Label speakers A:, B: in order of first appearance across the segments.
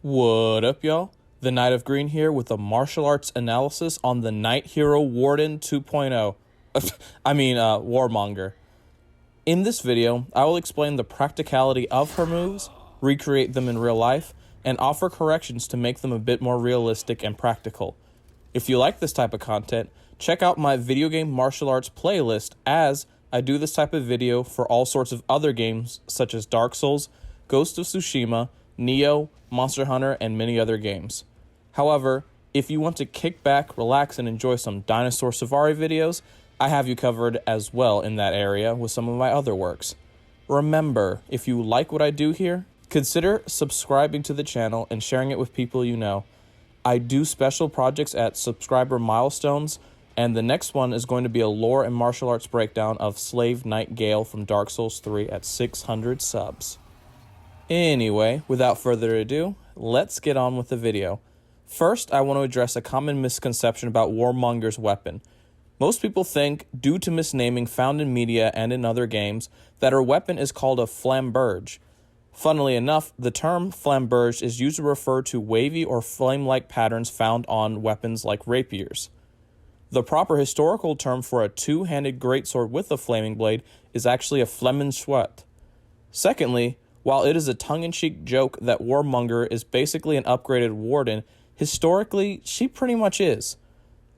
A: What up, y'all? The Knight of Green here with a martial arts analysis on the Knight Hero Warden 2.0. Warmonger. In this video, I will explain the practicality of her moves, recreate them in real life, and offer corrections to make them a bit more realistic and practical. If you like this type of content, check out my video game martial arts playlist, as I do this type of video for all sorts of other games such as Dark Souls, Ghost of Tsushima, Neo, Monster Hunter, and many other games. However, if you want to kick back, relax, and enjoy some Dinosaur Safari videos, I have you covered as well in that area with some of my other works. Remember, if you like what I do here, consider subscribing to the channel and sharing it with people you know. I do special projects at subscriber milestones, and the next one is going to be a lore and martial arts breakdown of Slave Knight Gale from Dark Souls 3 at 600 subs. Anyway, without further ado, let's get on with the video. First, I want to address a common misconception about Warmonger's weapon. Most people think, due to misnaming found in media and in other games, that her weapon is called a flamberge. Funnily enough, the term flamberge is used to refer to wavy or flame-like patterns found on weapons like rapiers. The proper historical term for a two-handed greatsword with a flaming blade is actually a flammenschwert. Secondly, while it is a tongue-in-cheek joke that Warmonger is basically an upgraded warden, historically, she pretty much is.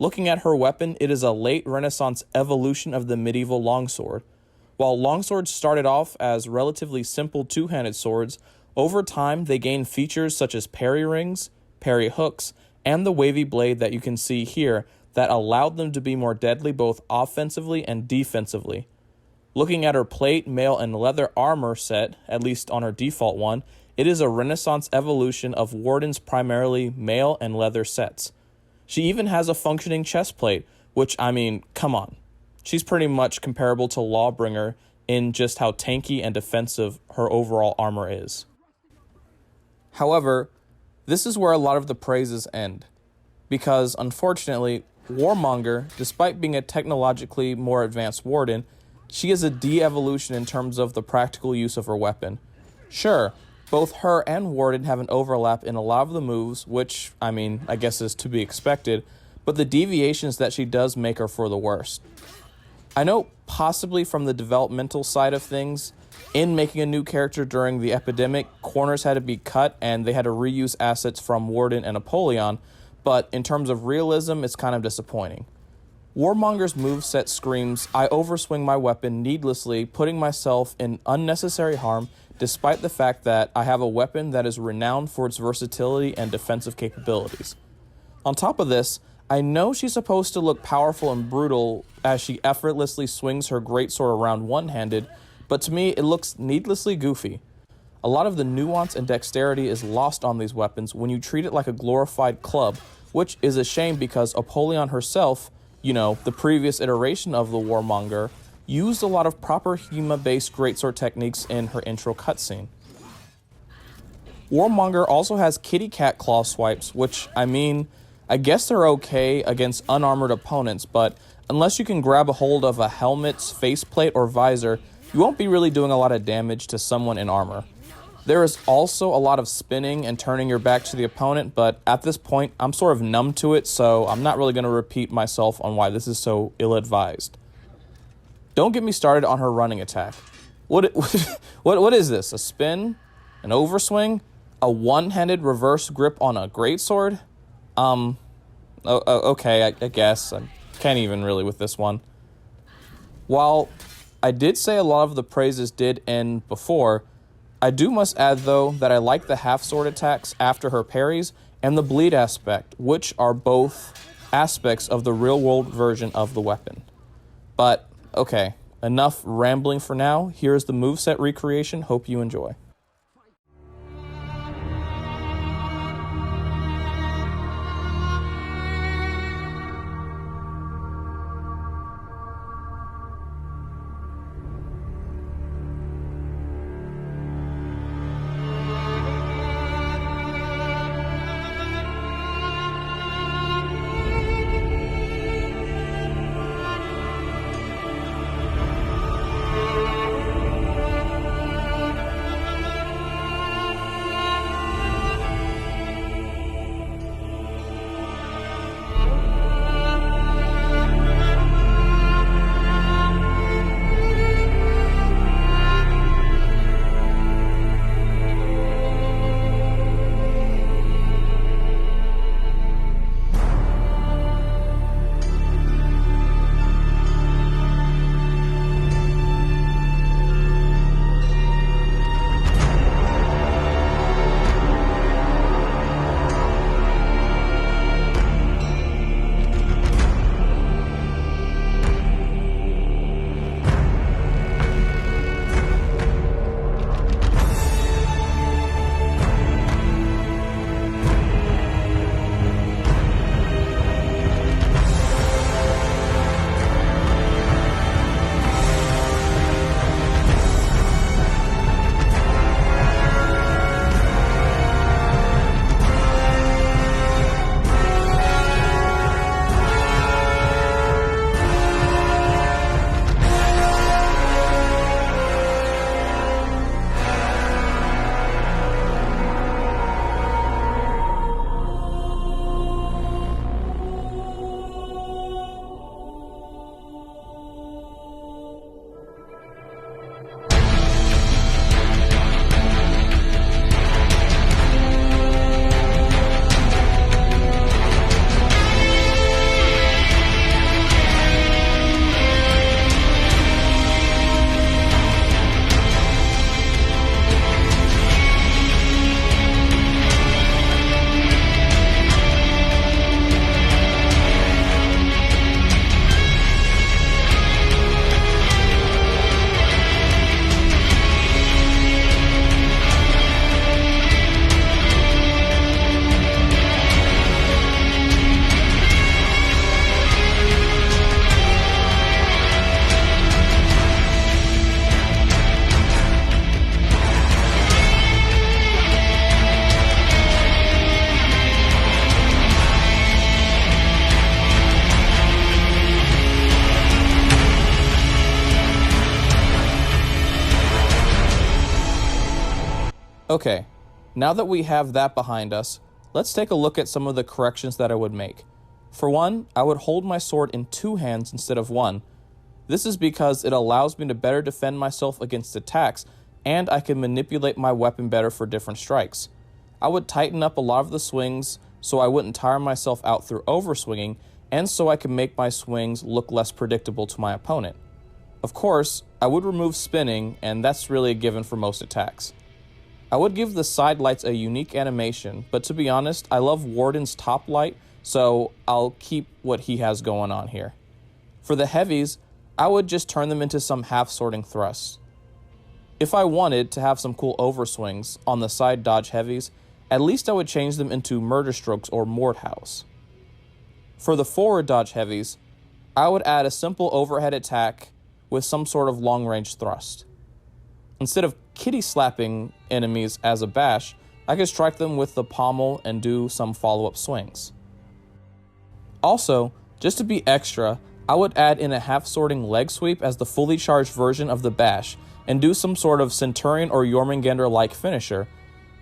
A: Looking at her weapon, it is a late Renaissance evolution of the medieval longsword. While longswords started off as relatively simple two-handed swords, over time they gained features such as parry rings, parry hooks, and the wavy blade that you can see here that allowed them to be more deadly both offensively and defensively. Looking at her plate, mail, and leather armor set, at least on her default one, it is a Renaissance evolution of Warden's primarily mail and leather sets. She even has a functioning chest plate, which, come on. She's pretty much comparable to Lawbringer in just how tanky and defensive her overall armor is. However, this is where a lot of the praises end, because unfortunately, Warmonger, despite being a technologically more advanced Warden, she is a de-evolution in terms of the practical use of her weapon. Sure, both her and Warden have an overlap in a lot of the moves, which, I guess is to be expected, but the deviations that she does make are for the worst. I know possibly from the developmental side of things, in making a new character during the epidemic, corners had to be cut and they had to reuse assets from Warden and Apollyon, but in terms of realism, it's kind of disappointing. Warmonger's moveset screams, I overswing my weapon needlessly, putting myself in unnecessary harm, despite the fact that I have a weapon that is renowned for its versatility and defensive capabilities. On top of this, I know she's supposed to look powerful and brutal as she effortlessly swings her greatsword around one-handed, but to me it looks needlessly goofy. A lot of the nuance and dexterity is lost on these weapons when you treat it like a glorified club, which is a shame because Apollyon herself, the previous iteration of the Warmonger, used a lot of proper hema-based greatsword techniques in her intro cutscene. Warmonger also has kitty cat claw swipes, which, I guess they're okay against unarmored opponents, but unless you can grab a hold of a helmet's faceplate or visor, you won't be really doing a lot of damage to someone in armor. There is also a lot of spinning and turning your back to the opponent, but at this point, I'm sort of numb to it, so I'm not really going to repeat myself on why this is so ill-advised. Don't get me started on her running attack. What is this? A spin? An overswing? A one-handed reverse grip on a greatsword? Okay, I guess. I can't even really with this one. While I did say a lot of the praises did end before, I must add, though, that I like the half-sword attacks after her parries and the bleed aspect, which are both aspects of the real-world version of the weapon. But, okay, enough rambling for now. Here's the moveset recreation. Hope you enjoy. Okay, now that we have that behind us, let's take a look at some of the corrections that I would make. For one, I would hold my sword in 2 hands instead of 1. This is because it allows me to better defend myself against attacks, and I can manipulate my weapon better for different strikes. I would tighten up a lot of the swings so I wouldn't tire myself out through overswinging, and so I can make my swings look less predictable to my opponent. Of course, I would remove spinning, and that's really a given for most attacks. I would give the side lights a unique animation, but to be honest, I love Warden's top light, so I'll keep what he has going on here. For the heavies, I would just turn them into some half-sorting thrusts. If I wanted to have some cool overswings on the side dodge heavies, at least I would change them into murder strokes or Mordhaus. For the forward dodge heavies, I would add a simple overhead attack with some sort of long-range thrust. Instead of kitty slapping enemies as a bash, I could strike them with the pommel and do some follow-up swings. Also, just to be extra, I would add in a half-sorting leg sweep as the fully charged version of the bash and do some sort of Centurion or Jormungandr-like finisher.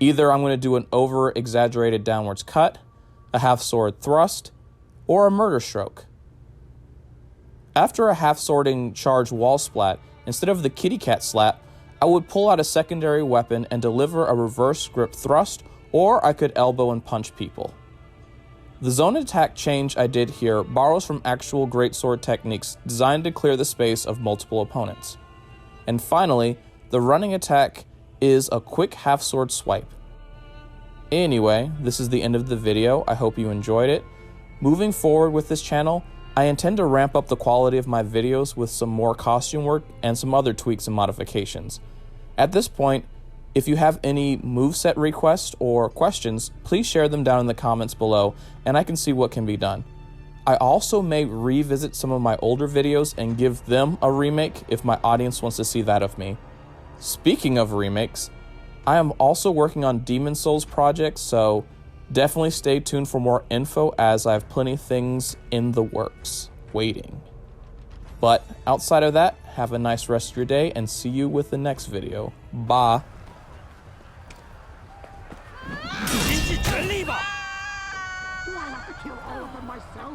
A: Either I'm going to do an over-exaggerated downwards cut, a half-sword thrust, or a murder stroke. After a half-sorting charge wall splat, instead of the kitty cat slap, I would pull out a secondary weapon and deliver a reverse grip thrust, or I could elbow and punch people. The zone attack change I did here borrows from actual greatsword techniques designed to clear the space of multiple opponents. And finally, the running attack is a quick half-sword swipe. Anyway, this is the end of the video. I hope you enjoyed it. Moving forward with this channel, I intend to ramp up the quality of my videos with some more costume work and some other tweaks and modifications. At this point, if you have any moveset requests or questions, please share them down in the comments below and I can see what can be done. I also may revisit some of my older videos and give them a remake if my audience wants to see that of me. Speaking of remakes, I am also working on Demon Souls projects, so definitely stay tuned for more info as I have plenty of things in the works, waiting. But outside of that, have a nice rest of your day and see you with the next video. Bye.
B: 尽尽全力吧！
C: Do I have to kill all of them myself?